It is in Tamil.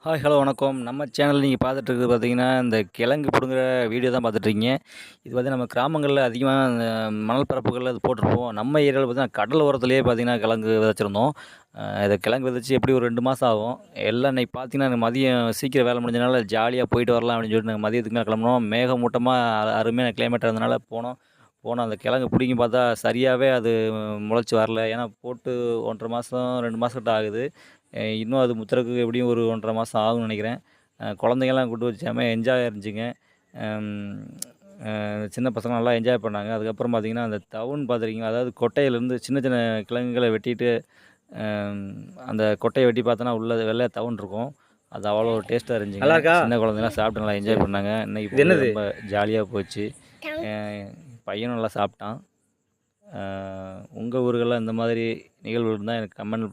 ஹாய், ஹலோ வணக்கம். நம்ம சேனல் நீங்க பார்த்துட்டு இருக்கிறது பார்த்தீங்கன்னா, இந்த கிழங்கு பிடுங்குற வீடியோ தான் பார்த்துட்ருக்கீங்க. இது வந்து நம்ம கிராமங்கள்ல அதிகமா இந்த மணல் பரப்புகள்ல இது போட்டிருப்போம். நம்ம ஏரியால பார்த்தீங்கன்னா, கடல் ஓரத்திலேயே பார்த்தீங்கன்னா, கிழங்கு விதைச்சிருந்தோம். இத கிழங்கு விதைச்சு எப்படியும் ஒரு 2 மாசம் ஆகும். எல்லாம் இன்னைக்கு பார்த்தீங்கன்னா, எனக்கு மதியம் சீக்கிரம் வேலை முடிஞ்சதுனால, ஜாலியா போயிட்டு வரலாம் அப்படின்னு சொல்லிட்டு நாங்க மதியத்துக்கு மேல கிளம்புனோம். மேகமூட்டமா அருமையான கிளைமேட்டா இருந்தனால போனோம். போனா அந்த கிழங்கு பிடுங்கி பார்த்தா, சரியாவே அது முளைச்சு வரல. ஏன்னா போட்டு 1 1/2 மாசம், 2 மாசம் கிட்ட ஆகுது. இன்னும் அது முத்துறதுக்கு எப்படியும் ஒரு 1 1/2 மாசம் ஆகும்னு நெனைக்கிறேன். குழந்தைங்கலாம் கூட்டு வச்சு செம்ம என்ஜாயா இருந்துச்சுங்க. அம் அ சின்ன பசங்க நல்லா என்ஜாய் பண்ணாங்க. அதுக்கப்புறம் பார்த்தீங்கன்னா, அந்த தவுன் பார்த்துருக்கீங்களா? அதாவது கொட்டையிலேருந்து சின்ன சின்ன கிழங்குகள வெட்டிட்டு, அம் அந்த கொட்டைய வெட்டி பார்த்தோன்னா, உள்ள வெள்ளையா தவுன் இருக்கும். அது அவ்வளோ டேஸ்ட்டா இருந்துச்சுங்க. நல்லா இருக்கா? சின்ன குழந்தைலாம் சாப்பிட்டு நல்லா என்ஜாய் பண்ணாங்க. இன்னைக்கு இது பொழுது என்னது? ரொம்ப ஜாலியா போச்சு. அ பையனும் நல்லா சாப்பிட்டான். உங்க ஊர்கள்ல இந்த மாதிரி நிகழ்வு இருந்தா எனக்கு கமெண்ட்